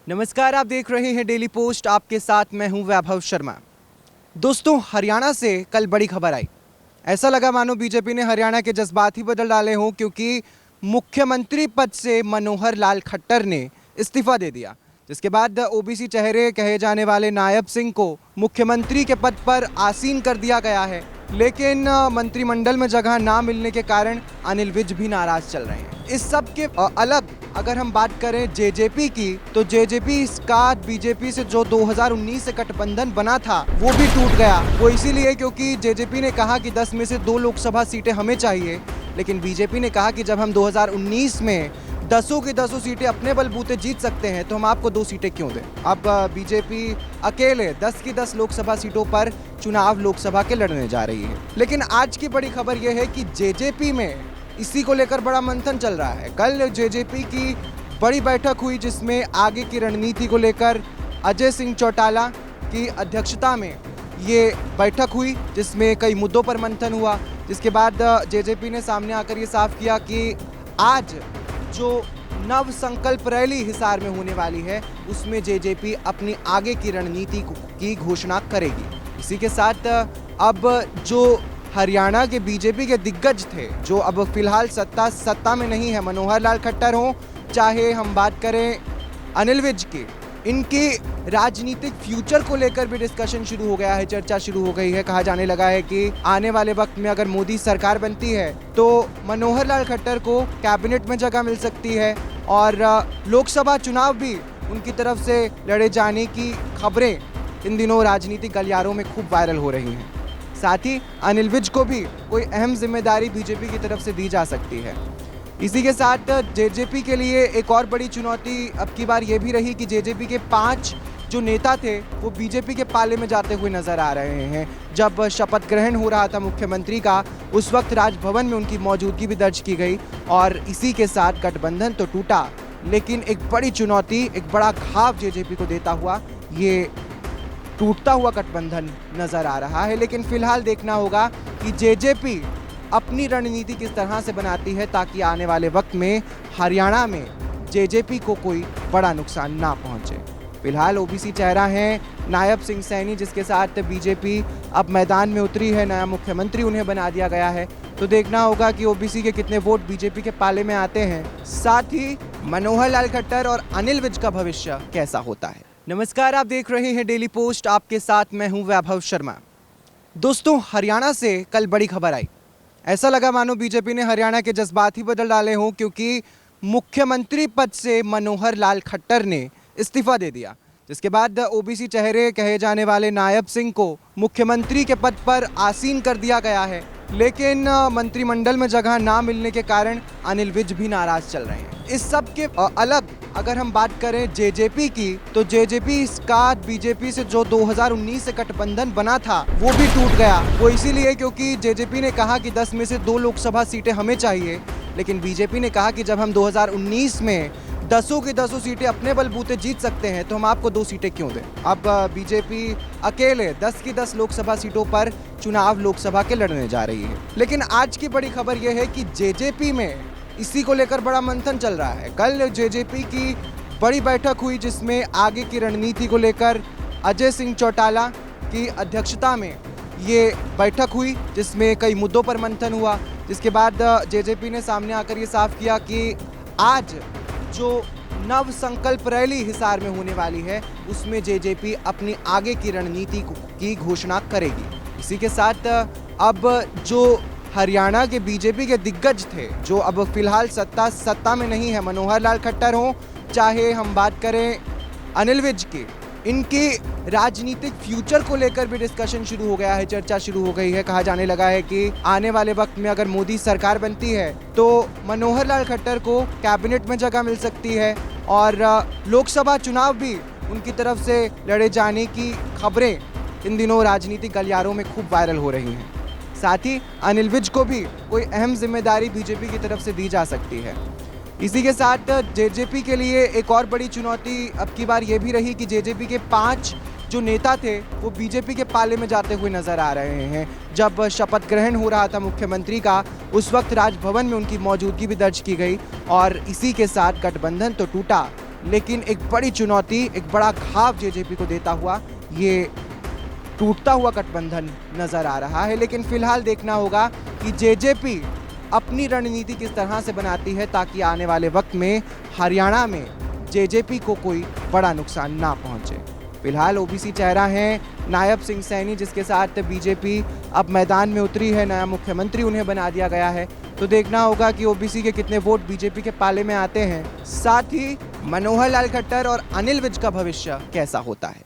नमस्कार, आप देख रहे हैं डेली पोस्ट। आपके साथ मैं हूं वैभव शर्मा। दोस्तों, हरियाणा से कल बड़ी खबर आई। ऐसा लगा मानो बीजेपी ने हरियाणा के जज्बात ही बदल डाले हों, क्योंकि मुख्यमंत्री पद से मनोहर लाल खट्टर ने इस्तीफा दे दिया, जिसके बाद ओबीसी चेहरे कहे जाने वाले नायब सिंह को मुख्यमंत्री के पद पर आसीन कर दिया गया है। लेकिन मंत्रिमंडल में जगह ना मिलने के कारण अनिल विज भी नाराज चल रहे हैं। इस सब के अलग अगर हम बात करें जेजेपी की, तो जेजेपी का बीजेपी से जो 2019 से गठबंधन बना था वो भी टूट गया। वो इसीलिए क्योंकि जेजेपी ने कहा कि 10 में से 2 लोकसभा सीटें हमें चाहिए, लेकिन बीजेपी ने कहा कि जब हम 2019 में 10 की 10 सीटें अपने बलबूते जीत सकते हैं तो हम आपको 2 सीटें क्यों दें। अब बीजेपी अकेले 10 की 10 लोकसभा सीटों पर चुनाव लोकसभा के लड़ने जा रही है। लेकिन आज की बड़ी खबर यह है कि जेजेपी में इसी को लेकर बड़ा मंथन चल रहा है। कल जेजेपी की बड़ी बैठक हुई, जिसमें आगे की रणनीति को लेकर अजय सिंह चौटाला की अध्यक्षता में ये बैठक हुई, जिसमें कई मुद्दों पर मंथन हुआ। जिसके बाद जेजेपी ने सामने आकर ये साफ किया कि आज जो नव संकल्प रैली हिसार में होने वाली है, उसमें जेजेपी अपनी आगे की रणनीति की घोषणा करेगी। इसी के साथ अब जो हरियाणा के बीजेपी के दिग्गज थे, जो अब फिलहाल सत्ता में नहीं है, मनोहर लाल खट्टर हो, चाहे हम बात करें अनिल विज की, इनके राजनीतिक फ्यूचर को लेकर भी डिस्कशन शुरू हो गया है, चर्चा शुरू हो गई है। कहा जाने लगा है कि आने वाले वक्त में अगर मोदी सरकार बनती है तो मनोहर लाल खट्टर को कैबिनेट में जगह मिल सकती है और लोकसभा चुनाव भी उनकी तरफ से लड़े जाने की खबरें इन दिनों राजनीतिक गलियारों में खूब वायरल हो रही हैं। साथ ही अनिल विज को भी कोई अहम जिम्मेदारी बीजेपी की तरफ से दी जा सकती है। इसी के साथ जेजेपी के लिए एक और बड़ी चुनौती अब की बार ये भी रही कि जेजेपी के 5 जो नेता थे वो बीजेपी के पाले में जाते हुए नजर आ रहे हैं। जब शपथ ग्रहण हो रहा था मुख्यमंत्री का, उस वक्त राजभवन में उनकी मौजूदगी भी दर्ज की गई और इसी के साथ गठबंधन तो टूटा, लेकिन एक बड़ी चुनौती, एक बड़ा घाव जेजेपी को देता हुआ ये टूटता हुआ गठबंधन नजर आ रहा है। लेकिन फिलहाल देखना होगा कि जेजेपी अपनी रणनीति किस तरह से बनाती है, ताकि आने वाले वक्त में हरियाणा में जेजेपी को कोई बड़ा नुकसान ना पहुंचे। फिलहाल ओबीसी चेहरा है नायब सिंह सैनी, जिसके साथ बीजेपी अब मैदान में उतरी है, नया मुख्यमंत्री उन्हें बना दिया गया है। तो देखना होगा कि ओबीसी के कितने वोट बीजेपी के पाले में आते हैं, साथ ही मनोहर लाल खट्टर और अनिल विज का भविष्य कैसा होता है। नमस्कार, आप देख रहे हैं डेली पोस्ट। आपके साथ मैं हूं वैभव शर्मा। दोस्तों, हरियाणा से कल बड़ी खबर आई। ऐसा लगा मानो बीजेपी ने हरियाणा के जज्बात ही बदल डाले हों, क्योंकि मुख्यमंत्री पद से मनोहर लाल खट्टर ने इस्तीफा दे दिया, जिसके बाद ओबीसी चेहरे कहे जाने वाले नायब सिंह को मुख्यमंत्री के पद पर आसीन कर दिया गया है। लेकिन मंत्रिमंडल में जगह ना मिलने के कारण अनिल विज भी नाराज चल रहे हैं। इस सब के अलग अगर हम बात करें जेजेपी की, तो जेजेपी का बीजेपी से जो 2019 से गठबंधन बना था वो भी टूट गया। वो इसीलिए क्योंकि जेजेपी ने कहा कि 10 में से 2 लोकसभा सीटें हमें चाहिए, लेकिन बीजेपी ने कहा कि जब हम 2019 में 10 की 10 सीटें अपने बलबूते जीत सकते हैं तो हम आपको 2 सीटें क्यों दें। अब बीजेपी अकेले 10 की 10 लोकसभा सीटों पर चुनाव लोकसभा के लड़ने जा रही है। लेकिन आज की बड़ी खबर यह है कि जेजेपी में इसी को लेकर बड़ा मंथन चल रहा है। कल जेजेपी की बड़ी बैठक हुई, जिसमें आगे की रणनीति को लेकर अजय सिंह चौटाला की अध्यक्षता में ये बैठक हुई, जिसमें कई मुद्दों पर मंथन हुआ। जिसके बाद जेजेपी ने सामने आकर ये साफ किया कि आज जो नव संकल्प रैली हिसार में होने वाली है, उसमें जेजेपी अपनी आगे की रणनीति की घोषणा करेगी। इसी के साथ अब जो हरियाणा के बीजेपी के दिग्गज थे, जो अब फिलहाल सत्ता में नहीं है, मनोहर लाल खट्टर हो, चाहे हम बात करें अनिल विज की, इनके राजनीतिक फ्यूचर को लेकर भी डिस्कशन शुरू हो गया है, चर्चा शुरू हो गई है। कहा जाने लगा है कि आने वाले वक्त में अगर मोदी सरकार बनती है तो मनोहर लाल खट्टर को कैबिनेट में जगह मिल सकती है और लोकसभा चुनाव भी उनकी तरफ से लड़े जाने की खबरें इन दिनों राजनीतिक गलियारों में खूब वायरल हो रही हैं। साथ ही अनिल विज को भी कोई अहम जिम्मेदारी बीजेपी की तरफ से दी जा सकती है। इसी के साथ जेजेपी के लिए एक और बड़ी चुनौती अब की बार ये भी रही कि जेजेपी के 5 जो नेता थे वो बीजेपी के पाले में जाते हुए नजर आ रहे हैं। जब शपथ ग्रहण हो रहा था मुख्यमंत्री का, उस वक्त राजभवन में उनकी मौजूदगी भी दर्ज की गई और इसी के साथ गठबंधन तो टूटा, लेकिन एक बड़ी चुनौती, एक बड़ा घाव जेजेपी को देता हुआ ये टूटता हुआ गठबंधन नजर आ रहा है। लेकिन फिलहाल देखना होगा कि जेजेपी अपनी रणनीति किस तरह से बनाती है ताकि आने वाले वक्त में हरियाणा में जेजेपी को कोई बड़ा नुकसान ना पहुंचे। फिलहाल ओबीसी चेहरा है नायब सिंह सैनी, जिसके साथ बीजेपी अब मैदान में उतरी है, नया मुख्यमंत्री उन्हें बना दिया गया है। तो देखना होगा कि ओबीसी के कितने वोट बीजेपी के पाले में आते हैं, साथ ही मनोहर लाल खट्टर और अनिल विज का भविष्य कैसा होता है।